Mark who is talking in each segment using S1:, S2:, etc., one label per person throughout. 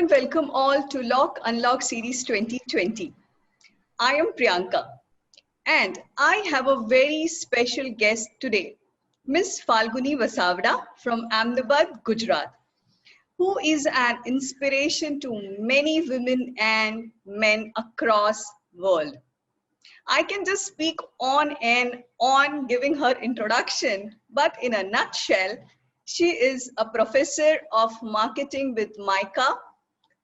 S1: and welcome all to Lock Unlock Series 2020. I am Preeyanka and I have a very special guest today, Miss Falguni Vasavada from Ahmedabad, Gujarat, who is an inspiration to many women and men across world. I can just speak on and on giving her introduction, but in a nutshell, she is a professor of marketing with MICA,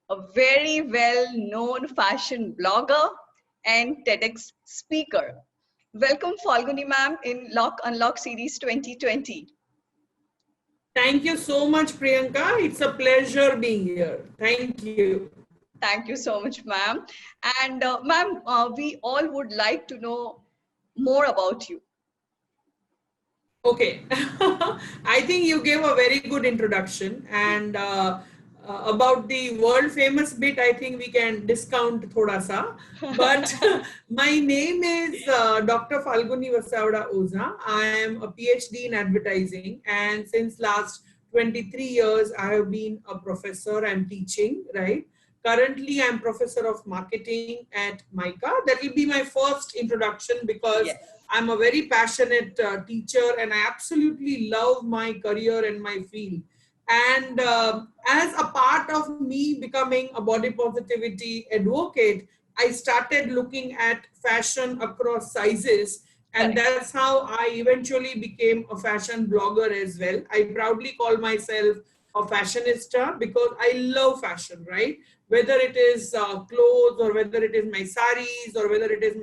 S1: a very well-known fashion blogger and TEDx speaker. Welcome, Falguni ma'am, in Lock Unlock Series 2020.
S2: Thank you so much, Preeyanka. It's a pleasure being here. Thank you.
S1: Thank you so much, ma'am. And ma'am, we all would like to know more about you.
S2: Okay. I think you gave a very good introduction, and about the world famous bit, I think we can discount thoda sa. But my name is Dr. Falguni Vasavada Oza. I am a PhD in advertising, and since last 23 years, I have been a professor. I'm teaching, right? Currently, I'm professor of marketing at MICA. That will be my first introduction because
S1: Yes.
S2: I'm a very passionate teacher and I absolutely love my career and my field. And as a part of me becoming a body positivity advocate, I started looking at fashion across sizes. And
S1: Correct.
S2: that's how I eventually became a fashion blogger as well. I proudly call myself a fashionista because I love fashion, right? Whether it is clothes or whether it is my saris or whether it is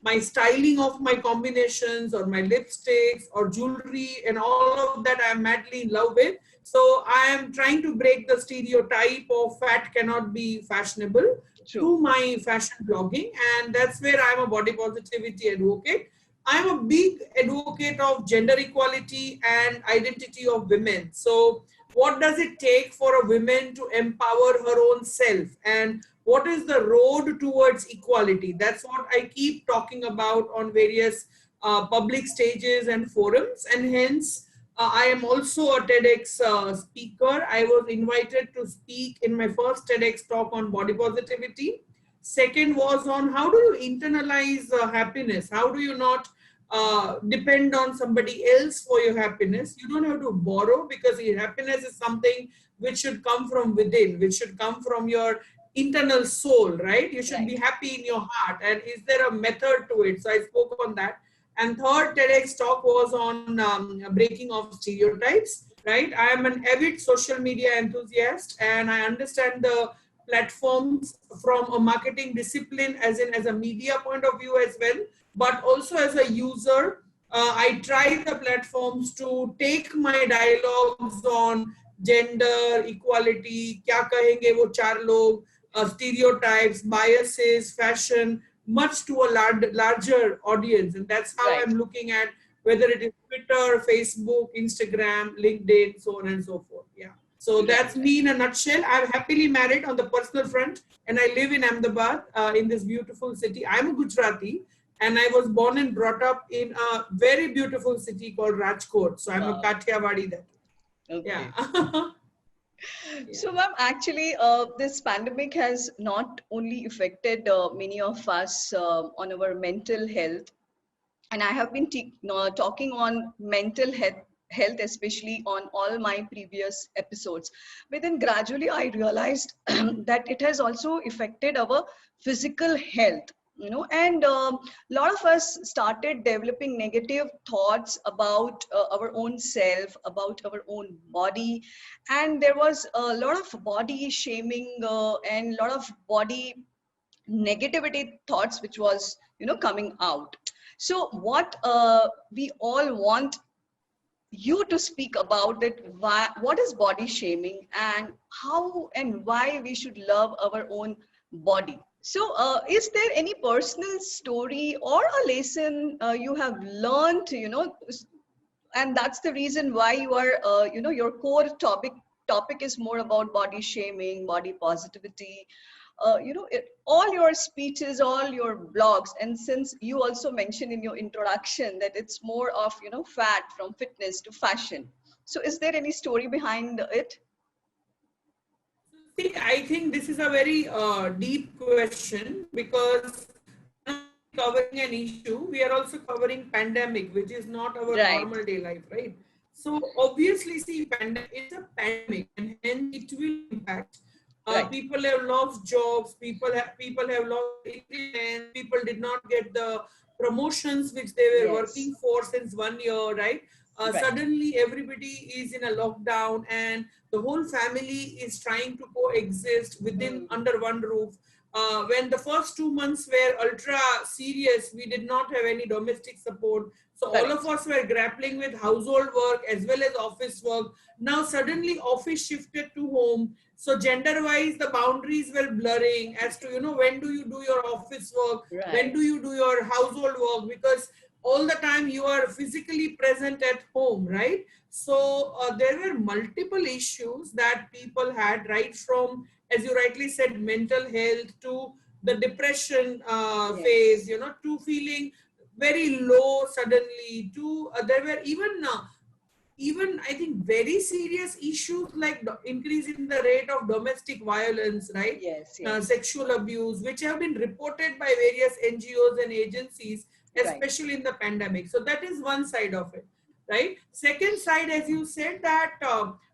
S2: my styling of my combinations or my lipsticks or jewelry and all of that I'm madly in love with. So I am trying to break the stereotype of fat cannot be fashionable through my fashion blogging, and that's where I'm a body positivity advocate. I'm a big advocate of gender equality and identity of women. So what does it take for a woman to empower her own self, and what is the road towards equality? That's what I keep talking about on various public stages and forums, and hence I am also a TEDx speaker. I was invited to speak in my first TEDx talk on body positivity. Second was on how do you internalize happiness? How do you not depend on somebody else for your happiness? You don't have to borrow, because your happiness is something which should come from within, which should come from your internal soul, right? You should be happy in your heart. And is there a method to it? So I spoke on that. And third TEDx talk was on breaking of stereotypes, right? I am an avid social media enthusiast and I understand the platforms from a marketing discipline, as in as a media point of view as well, but also as a user. I try the platforms to take my dialogues on gender equality, kya kahenge wo char log, stereotypes, biases, fashion, much to a larger audience. And that's how I'm looking at whether it is Twitter, Facebook, Instagram, LinkedIn, so on and so forth. Yeah. So that's me in a nutshell. I'm happily married on the personal front and I live in Ahmedabad, in this beautiful city. I'm a Gujarati and I was born and brought up in a very beautiful city called Rajkot. So I'm a Kathiawadi there.
S1: Okay.
S2: Yeah.
S1: So, ma'am, actually, this pandemic has not only affected many of us on our mental health, and I have been talking on mental health, especially on all my previous episodes. But then gradually I realized that it has also affected our physical health. And a lot of us started developing negative thoughts about our own self, about our own body, and there was a lot of body shaming and a lot of body negativity thoughts which was coming out. So what we all want you to speak about it, what is body shaming and how and why we should love our own body. So is there any personal story or a lesson you have learned, and that's the reason why you are, your core topic is more about body shaming, body positivity, all your speeches, all your blogs, and since you also mentioned in your introduction that it's more of, fat from fitness to fashion. So is there any story behind it?
S2: See, I think this is a very deep question, because we are not only covering an issue, we are also covering pandemic, which is not our
S1: Right,
S2: normal day life, right? So obviously, see, it's a pandemic, and hence it will impact.
S1: right,
S2: People have lost jobs. People have lost their increments. People did not get the promotions which they were
S1: yes,
S2: working for since 1 year, right?
S1: right.
S2: Suddenly, everybody is in a lockdown, and the whole family is trying to coexist within
S1: Mm,
S2: under one roof. When the first 2 months were ultra serious, we did not have any domestic support, so all of
S1: correct,
S2: us were grappling with household work as well as office work. Now suddenly office shifted to home, so gender wise the boundaries were blurring as to, when do you do your office work, when
S1: right.
S2: do you do your household work, because all the time you are physically present at home, right? So there were multiple issues that people had, right from, as you rightly said, mental health to the depression phase,
S1: Yes,
S2: to feeling very low suddenly, to there were even I think very serious issues like increase in the rate of domestic violence, right?
S1: yes, yes,
S2: Sexual abuse, which have been reported by various NGOs and agencies,
S1: right.
S2: especially in the pandemic. So that is one side of it, right? Second side, as you said, that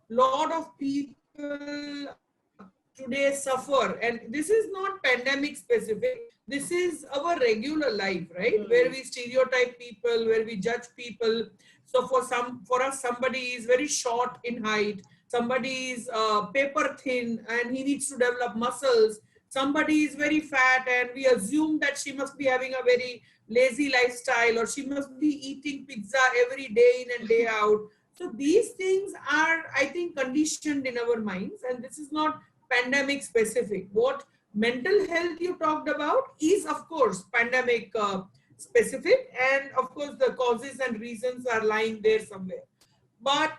S2: lot of people today suffer, and this is not pandemic specific. This is our regular life, right? Where
S1: Mm,
S2: we stereotype people, where we judge people. So for us, somebody is very short in height, somebody is paper thin and he needs to develop muscles, somebody is very fat and we assume that she must be having a very lazy lifestyle, or she must be eating pizza every day in and day out. So these things are, I think, conditioned in our minds, and this is not pandemic specific. What mental health you talked about is, of course, pandemic specific, and of course the causes and reasons are lying there somewhere. But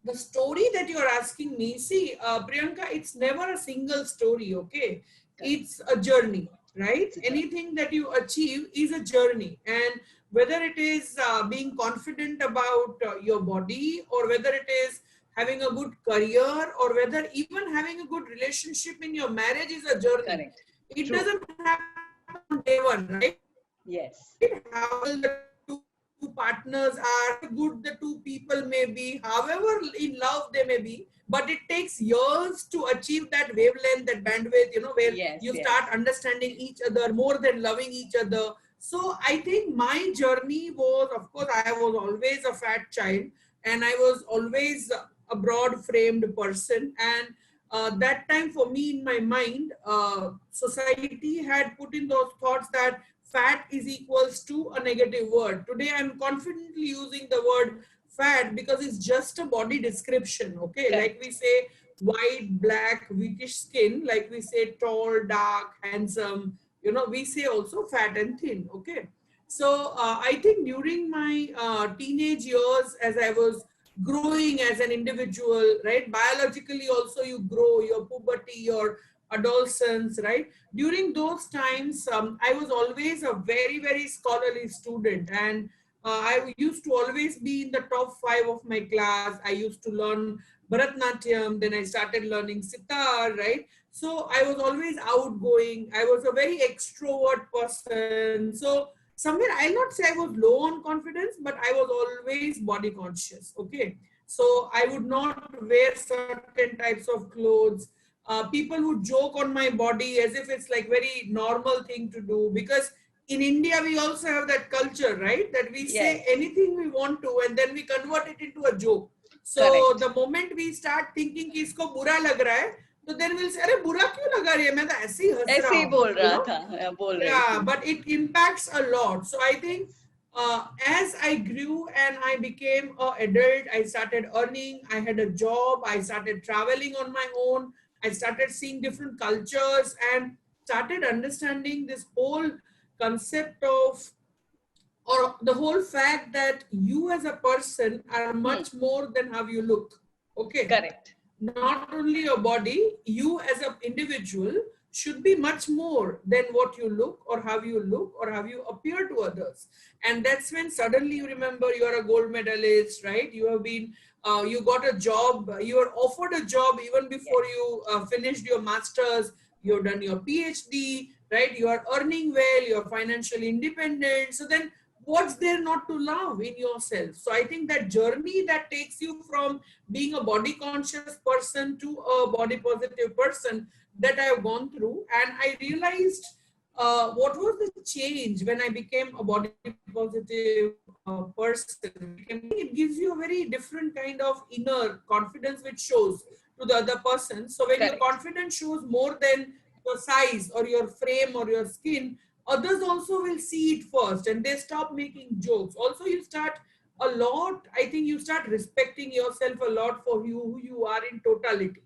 S2: the story that you're asking me, see, Priyanka, it's never a single story, okay?
S1: correct.
S2: It's a journey, right?
S1: It's a journey.
S2: Anything that you achieve is a journey. And whether it is being confident about your body, or whether it is having a good career, or whether even having a good relationship in your marriage is a journey.
S1: Correct.
S2: It
S1: True.
S2: doesn't happen on day one, right? How
S1: Yes.
S2: well the two partners are, however good the two people may be, however in love they may be, but it takes years to achieve that wavelength, that bandwidth, where
S1: Yes,
S2: you
S1: yes.
S2: start understanding each other more than loving each other. So I think my journey was, of course, I was always a fat child, and I was always a broad framed person. And that time for me in my mind, society had put in those thoughts that fat is equals to a negative word. Today I'm confidently using the word fat because it's just a body description, okay? Like we
S1: Correct.
S2: say white, black, whitish skin, like we say tall, dark, handsome, we say also fat and thin, okay? So I think during my teenage years, as I was growing as an individual, right? Biologically also you grow, your puberty, your adolescence, right? During those times, I was always a very, very scholarly student, and I used to always be in the top 5 of my class. I used to learn Bharatnatyam, then I started learning sitar, right? So I was always outgoing. I was a very extrovert person. So somewhere, I'll not say I was low on confidence, but I was always body conscious, okay? So I would not wear certain types of clothes. People would joke on my body as if it's like very normal thing to do, because in India we also have that culture, right, that we say
S1: Yes.
S2: anything we want to and then we convert it into a joke. So
S1: Correct.
S2: the moment we start thinking कि इसको बुरा लग रहा है, तो then we'll say अरे बुरा क्यों लगा रही है, मैं तो ऐसे ही हंस
S1: ऐसे
S2: रहा
S1: ही
S2: हूँ,
S1: बोल रहा था, बोल रही
S2: yeah,
S1: थी.
S2: but it impacts a lot. So I think
S1: Yes.
S2: as I grew and I became an adult, I started earning, I had a job, I started traveling on my own, I started seeing different cultures and started understanding this whole concept of, or the whole fact that you as a person are
S1: Hmm.
S2: much more than how you look. Okay.
S1: Correct.
S2: Not only your body, you as an individual, should be much more than what you look or how you look or how you appear to others. And that's when suddenly you remember you are a gold medalist, right? You have been, you got a job, you were offered a job even before you finished your master's, you've done your PhD, right? You are earning well, you're financially independent. So then what's there not to love in yourself? So I think that journey that takes you from being a body conscious person to a body positive person, that I have gone through. And I realized what was the change when I became a body positive person. It gives you a very different kind of inner confidence which shows to the other person. So when your
S1: Correct.
S2: confidence shows more than your size or your frame or your skin, others also will see it first and they stop making jokes. Also, you start a lot, I think you start respecting yourself a lot for you, who you are in totality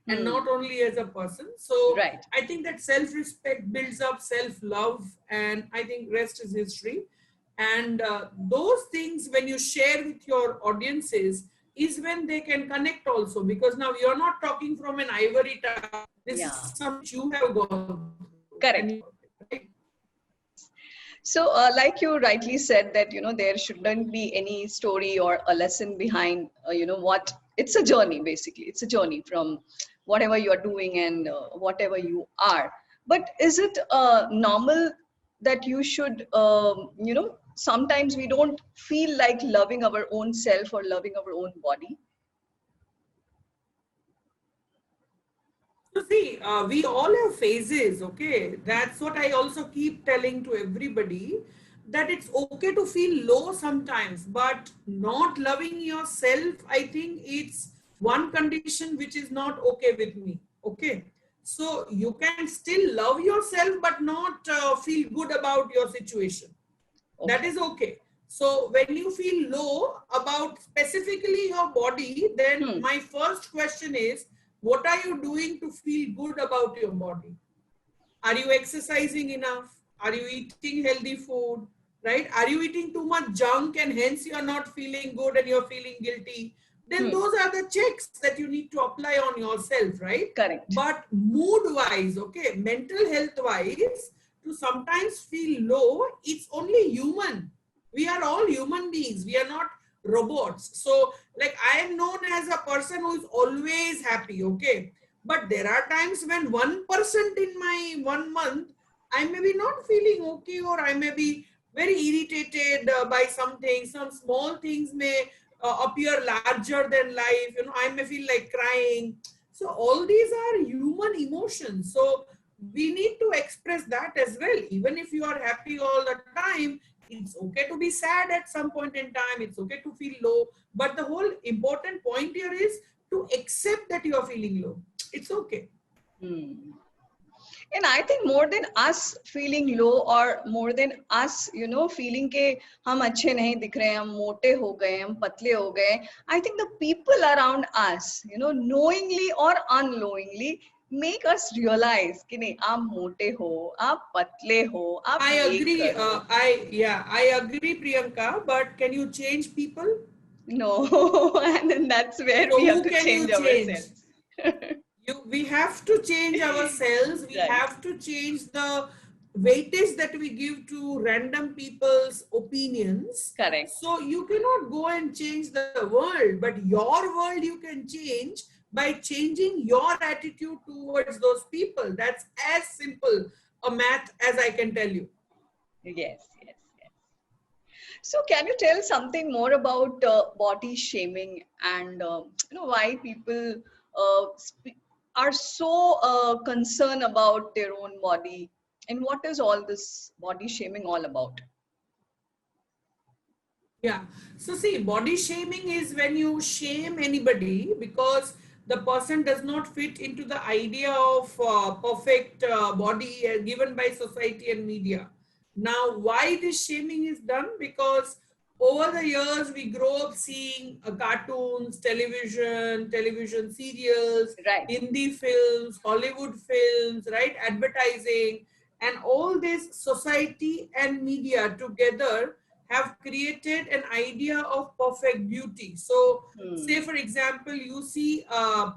S2: and
S1: Hmm.
S2: not only as a person. So
S1: Right.
S2: I think that self-respect builds up self-love, and I think rest is history. And those things, when you share with your audiences, is when they can connect also, because now you're not talking from an ivory tower. This is
S1: Yeah.
S2: something which you have gone through and
S1: Correct.
S2: you, right?
S1: So, like you rightly said that, there shouldn't be any story or a lesson behind, what it's a journey, basically. It's a journey from whatever you're doing and whatever you are. But is it normal that you should, sometimes we don't feel like loving our own self or loving our own body?
S2: So see, we all have phases, okay? That's what I also keep telling to everybody, that it's okay to feel low sometimes, but not loving yourself, I think it's one condition which is not okay with me, okay? So you can still love yourself, but not feel good about your situation. That
S1: Okay.
S2: is okay. So when you feel low about specifically your body, then
S1: Hmm.
S2: my first question is, what are you doing to feel good about your body? Are you exercising enough? Are you eating healthy food? Right? Are you eating too much junk and hence you are not feeling good and you're feeling guilty? Then
S1: Hmm.
S2: those are the checks that you need to apply on yourself, right?
S1: Correct.
S2: But mood wise, okay, mental health wise, to sometimes feel low, it's only human. We are all human beings. We are not robots. So, like, I am known as a person who is always happy, okay? But there are times when 1% in my 1 month, I may be not feeling okay, or I may be very irritated by something. Some small things may appear larger than life. You know, I may feel like crying. So all these are human emotions. So we need to express that as well. Even if you are happy all the time, it's okay to be sad at some point in time. It's okay to feel low. But the whole important point here is to accept that you are feeling low. It's okay.
S1: Hmm. And I think more than us feeling low or more than us, feeling के हम अच्छे नहीं दिख रहे हैं, हम मोटे हो गए, हम पतले हो गए. I think the people around us, knowingly or unknowingly, make us realize कि नहीं आप मोटे हो, आप पतले हो, आप
S2: I
S1: ये
S2: agree.
S1: करो.
S2: I agree, Priyanka. But can you change people?
S1: No, and then that's where
S2: So
S1: we have
S2: who
S1: to
S2: can
S1: change
S2: you change?
S1: ourselves.
S2: We have to change ourselves. We
S1: Right.
S2: have to change the weightage that we give to random people's opinions.
S1: Correct.
S2: So you cannot go and change the world, but your world you can change by changing your attitude towards those people. That's as simple a math as I can tell you.
S1: Yes, yes, yes. So, can you tell something more about body shaming and why people are so concerned about their own body, and what is all this body shaming all about?
S2: Yeah. So see, body shaming is when you shame anybody because the person does not fit into the idea of perfect body given by society and media. Now, why this shaming is done? Because over the years we grow up seeing cartoons, television serials,
S1: Right.
S2: Hindi films, Hollywood films, right? Advertising, and all this society and media together have created an idea of perfect beauty. So, say
S1: Hmm.
S2: for example, you see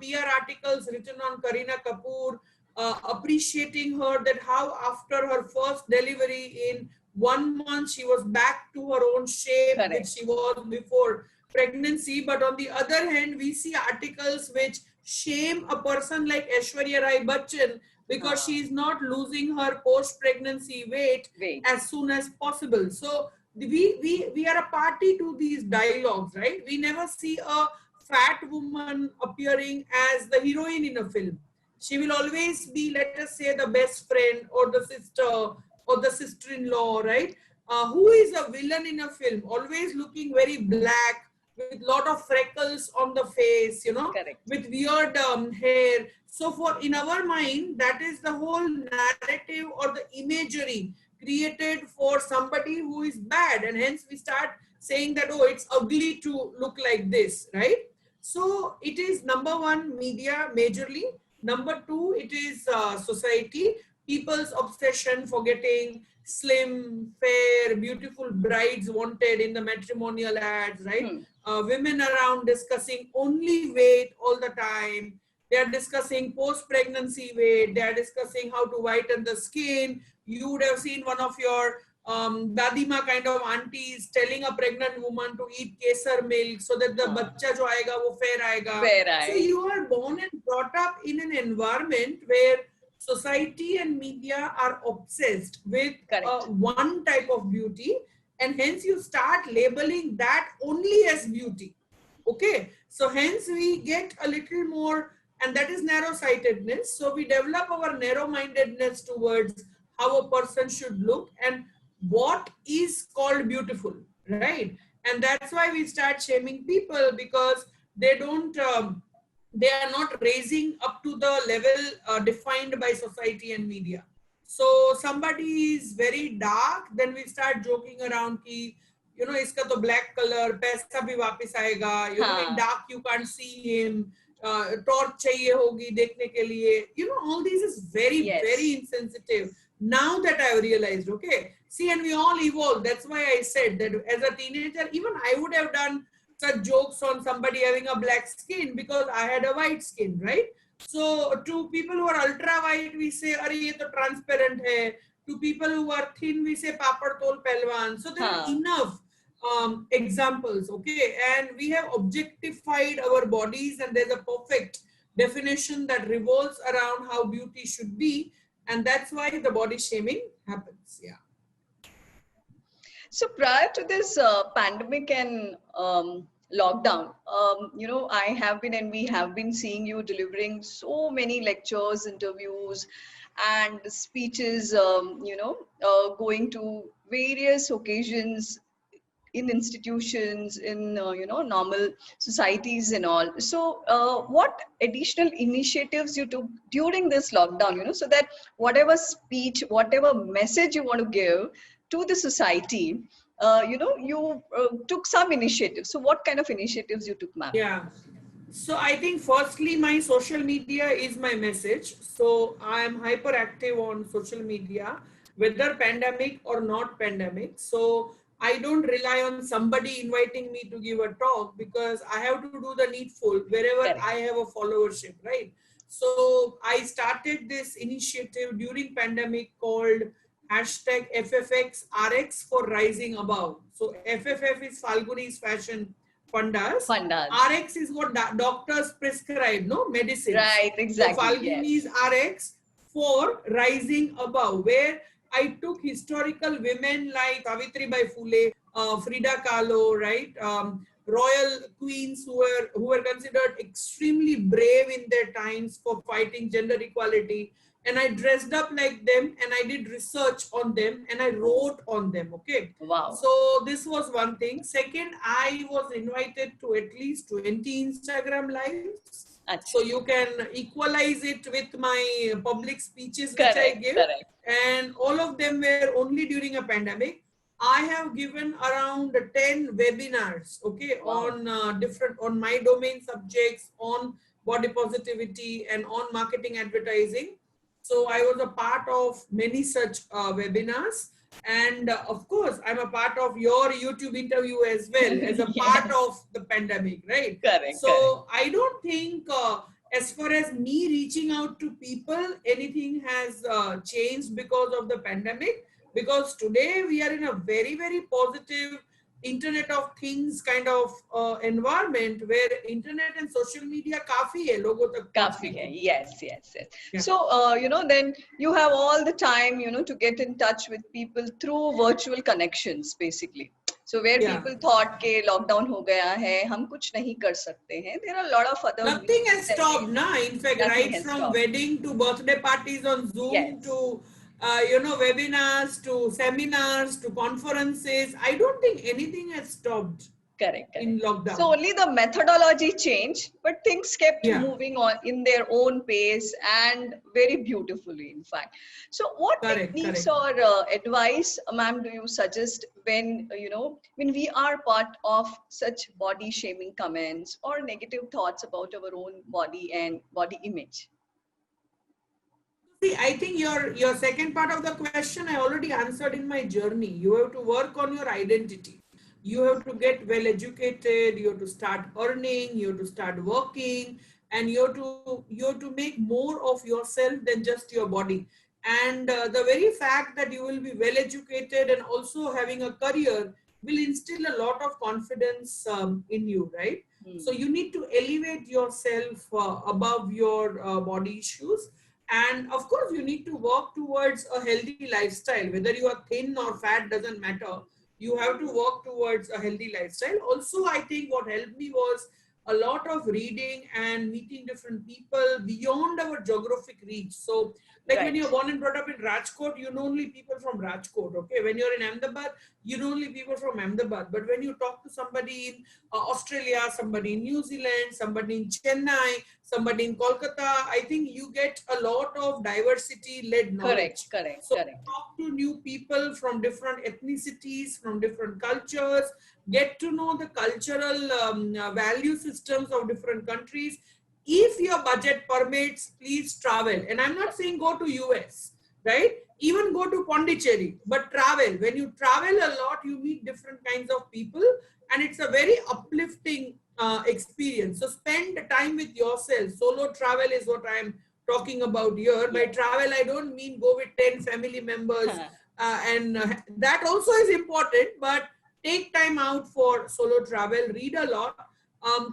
S2: PR articles written on Kareena Kapoor appreciating her, that how after her first delivery in 1 month she was back to her own shape which she
S1: Correct.
S2: was before pregnancy. But on the other hand, we see articles which shame a person like Aishwarya Rai Bachchan because she is not losing her post pregnancy weight
S1: Wait.
S2: as soon as possible. So we are a party to these dialogues, right? We never see a fat woman appearing as the heroine in a film. She will always be, let us say, the best friend or the sister or the sister-in-law, right? Who is a villain in a film? Always looking very black, with lot of freckles on the face,
S1: Correct.
S2: with weird hair. So for in our mind, that is the whole narrative or the imagery created for somebody who is bad, and hence we start saying that, oh, it's ugly to look like this, right? So it is number one, media majorly. Number two, it is society, people's obsession for getting slim, fair, beautiful brides wanted in the matrimonial ads, right? Women around discussing only weight all the time. They are discussing post-pregnancy weight. They are discussing how to whiten the skin. You would have seen one of your dadima kind of aunties telling a pregnant woman to eat kesar milk so that the bachcha jo aayega wo fair aayega.
S1: Fair
S2: So
S1: eye.
S2: you are born and brought up in an environment where society and media are obsessed with
S1: Correct.
S2: one type of beauty, and hence you start labeling that only as beauty. Okay, so hence we get a little more, and that is narrow sightedness. So we develop our narrow mindedness towards how a person should look and what is called beautiful, right? And that's why we start shaming people, because they don't they are not raising up to the level defined by society and media. So somebody is very dark, then we start joking around ki, iska to black color, paisa bhi वापस आएगा, in dark you can't see him, torch चाहिए होगी देखने के लिए, all this is very, very insensitive. Now that I have realized, okay, see, and we all evolve. That's why I said that as a teenager, even I would have done such jokes on somebody having a black skin because I had a white skin, right? So to people who are ultra white, we say, "Arey, ye to transparent hai." To people who are thin, we say, "Papad tol pelwan." So there are enough examples, okay? And we have objectified our bodies, and there's a perfect definition that revolves around how beauty should be, and that's why the body shaming happens. Yeah.
S1: So prior to this pandemic and lockdown, I have been and we have been seeing you delivering so many lectures, interviews, and speeches, going to various occasions in institutions, in normal societies and all. So what additional initiatives you took during this lockdown, so that whatever speech, whatever message you want to give to the society, you took some initiatives. So what kind of initiatives you took, ma'am?
S2: Yeah. So I think firstly, my social media is my message. So I am hyperactive on social media, whether pandemic or not pandemic. So I don't rely on somebody inviting me to give a talk, because I have to do the needful wherever
S1: Correct.
S2: I have a followership, right? So I started this initiative during pandemic called hashtag FFXRX for Rising Above. So FFF is Falguni's Fashion Fundas.
S1: Pandas.
S2: RX is what doctors prescribe, no, medicines.
S1: Right,
S2: So
S1: exactly.
S2: Falguni is RX for Rising Above, where I took historical women like Savitri Bai Phule, Frida Kahlo, right? Royal queens who were considered extremely brave in their times for fighting gender equality, and I dressed up like them, and I did research on them, and I wrote on them. Okay.
S1: Wow.
S2: So this was one thing. Second, I was invited to at least 20 Instagram lives. So you can equalize it with my public speeches which I give.
S1: Correct.
S2: And all of them were only during a pandemic. I have given around 10 webinars, okay,
S1: Wow.
S2: on different, on my domain subjects, on body positivity and on marketing advertising. So I was a part of many such webinars. And of course, I'm a part of your YouTube interview as well, as a part of the pandemic, right?
S1: Correct.
S2: So I don't think As far as me reaching out to people, anything has changed because of the pandemic. Because today we are in a very, very positive Internet of Things kind of environment where internet and social media काफी है लोगों तक
S1: Kafi
S2: पहुंचने के
S1: hai.
S2: लिए.
S1: Yes, yes, yes.
S2: Yeah.
S1: So, then you have all the time, to get in touch with people through virtual connections, basically. So where
S2: Yeah.
S1: people thought के lockdown हो गया है, हम कुछ नहीं कर सकते हैं. There are a lot of other
S2: Nothing
S1: means
S2: has
S1: and
S2: stopped,
S1: ways.
S2: na. In fact,
S1: Nothing
S2: right
S1: has
S2: from
S1: stopped.
S2: wedding to birthday parties on Zoom
S1: Yes.
S2: to webinars to seminars to conferences, I don't think anything has stopped
S1: Correct,
S2: in
S1: correct. So
S2: lockdown.
S1: only the methodology changed, but things kept
S2: Yeah,
S1: moving on in their own pace and very beautifully, in fact. So what
S2: correct,
S1: techniques
S2: correct.
S1: or advice, ma'am, do you suggest when, when we are part of such body shaming comments or negative thoughts about our own body and body image?
S2: See, I think your second part of the question I already answered in my journey. You have to work on your identity. You have to get well educated. You have to start earning. You have to start working, and you have to make more of yourself than just your body. And the very fact that you will be well educated and also having a career will instill a lot of confidence in you, right? So you need to elevate yourself above your body issues, and of course you need to work towards a healthy lifestyle. Whether you are thin or fat doesn't matter, you have to work towards a healthy lifestyle. Also, I think what helped me was a lot of reading and meeting different people beyond our geographic reach. So like when you're
S1: Right.
S2: born and brought up in Rajkot, you know only people from Rajkot. Okay, when you're in Ahmedabad, you know only people from Ahmedabad. But when you talk to somebody in Australia, somebody in New Zealand, somebody in Chennai, somebody in Kolkata, I think you get a lot of diversity led
S1: Correct,
S2: knowledge.
S1: correct,
S2: So
S1: correct.
S2: talk to new people from different ethnicities, from different cultures, get to know the cultural value systems of different countries. If your budget permits, please travel. And I'm not saying go to US, right? Even go to Pondicherry, but travel. When you travel a lot, you meet different kinds of people, and it's a very uplifting experience. So spend time with yourself. Solo travel is what I'm talking about here. By
S1: Yes.
S2: travel, I don't mean go with 10 family members, and that also is important, but take time out for solo travel, read a lot.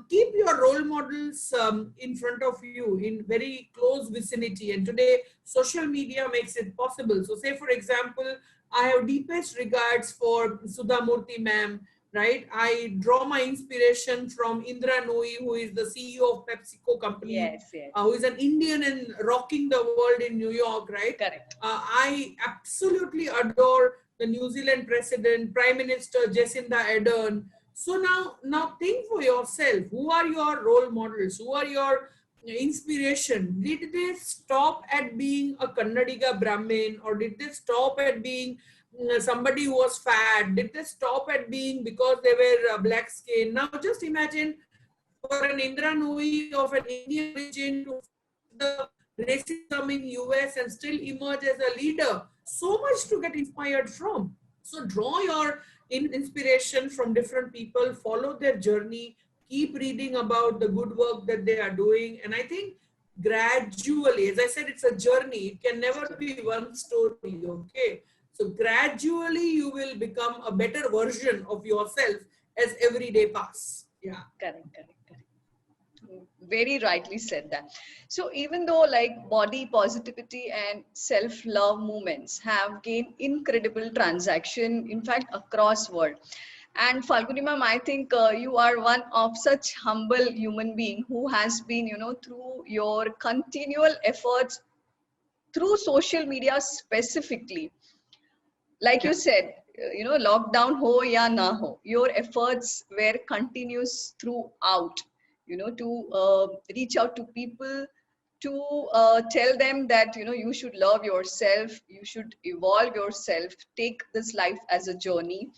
S2: Keep your role models in front of you in very close vicinity, and today social media makes it possible. So say for example, I have deepest regards for Sudha Murthy ma'am, right? I draw my inspiration from Indra Nooyi, who is the CEO of PepsiCo company,
S1: Yes, yes.
S2: who is an Indian and rocking the world in New York, right?
S1: Correct.
S2: I absolutely adore the New Zealand president, Prime Minister Jacinda Ardern. So now think for yourself. Who are your role models? Who are your inspiration? Did they stop at being a Kannadiga Brahmin, or did they stop at being somebody who was fat? Did they stop at being because they were black skin? Now just imagine for an Indra Nooyi of an Indian origin to face the racism in US and still emerge as a leader. So much to get inspired from. So draw your inspiration from different people, follow their journey, keep reading about the good work that they are doing. And I think gradually, as I said, it's a journey. It can never be one story, okay? So gradually you will become a better version of yourself as every day pass. Yeah.
S1: Correct, correct, correct. Very rightly said that. So even though like body positivity and self-love movements have gained incredible transaction, in fact, across world. And Falguni ma'am, I think you are one of such humble human being who has been, through your continual efforts through social media specifically, like you
S2: Yeah.
S1: said, lockdown ho ya na ho, your efforts were continuous throughout, to reach out to people, to tell them that you should love yourself, you should evolve yourself, take this life as a journey,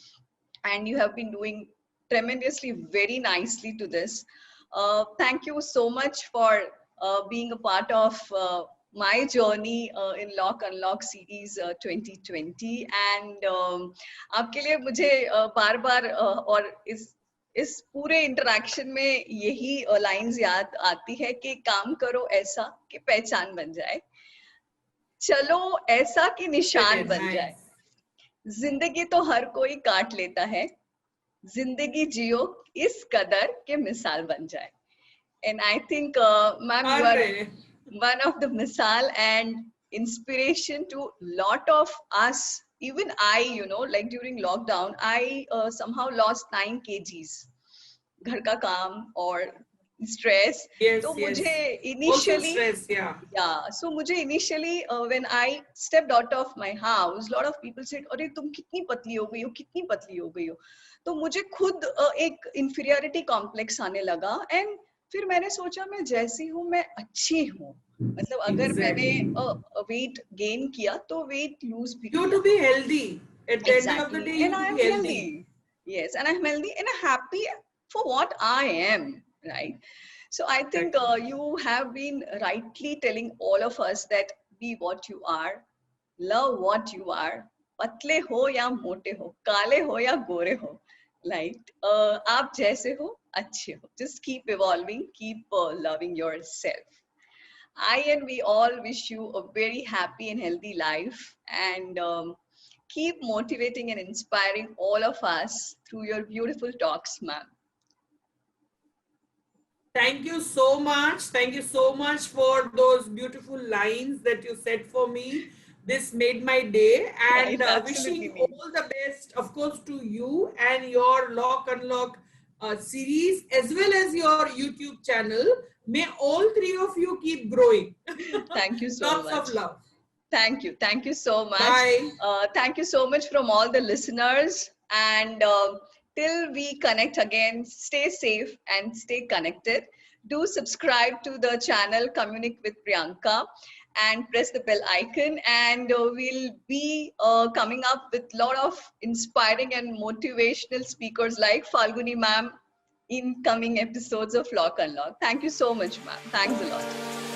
S1: and you have been doing tremendously very nicely to this. Thank you so much for being a part of my journey in Lock Unlock series 2020. And आपके लिए मुझे बार बार और इस इस पूरे interaction में यही lines याद आती है कि काम करो ऐसा कि पहचान बन जाए, चलो ऐसा कि निशान बन जाए,
S2: Nice.
S1: जिंदगी तो हर कोई काट लेता है, जिंदगी जियो इस कदर के मिसाल बन जाए. And I think, ma'am, you are
S2: Arre.
S1: one of the misal and inspiration to lot of us. Even I, like during lockdown, I somehow lost 9 kgs. घर का काम और stress.
S2: Yes,
S1: तो मुझे
S2: yes. Also
S1: initially,
S2: stress, yeah.
S1: yeah, so मुझे initially when I stepped out of my house, lot of people said, अरे तुम कितनी पतली हो गई हो, कितनी पतली हो गई हो. तो मुझे खुद एक inferiority complex आने लगा. And फिर मैंने सोचा मैं जैसी हूँ मैं अच्छी हूँ. मतलब अगर मैंने
S2: Exactly.
S1: वेट गेन किया तो वेट लूज भी
S2: You
S1: किया.
S2: to be healthy. At the end of the
S1: Exactly.
S2: day,
S1: And
S2: you
S1: I
S2: to
S1: am
S2: be healthy.
S1: healthy. Yes, and I'm healthy and I'm happy for what I am, right? So I think
S2: Exactly.
S1: you have been rightly telling all of us that be what you are, love what you are, पतले हो या मोटे हो, काले हो या गोरे हो, like आप जैसे हो अच्छे हो. Just keep evolving, keep loving yourself. I and we all wish you a very happy and healthy life, and keep motivating and inspiring all of us through your beautiful talks, ma'am.
S2: Thank you so much. Thank you so much for those beautiful lines that you said for me. This made my day,
S1: Yeah,
S2: and
S1: it's absolutely
S2: wishing
S1: me.
S2: all the best, of course, to you and your Lock Unlock series as well as your YouTube channel. May all three of you keep growing.
S1: Thank you so
S2: Lots of
S1: much.
S2: love.
S1: Thank you. Thank you so much.
S2: Bye.
S1: Thank you so much from all the listeners. And till we connect again, stay safe and stay connected. Do subscribe to the channel Communicate with Priyanka and press the bell icon. And we'll be coming up with a lot of inspiring and motivational speakers like Falguni ma'am in coming episodes of Lock Unlock. Thank you so much, ma'am. Thanks a lot.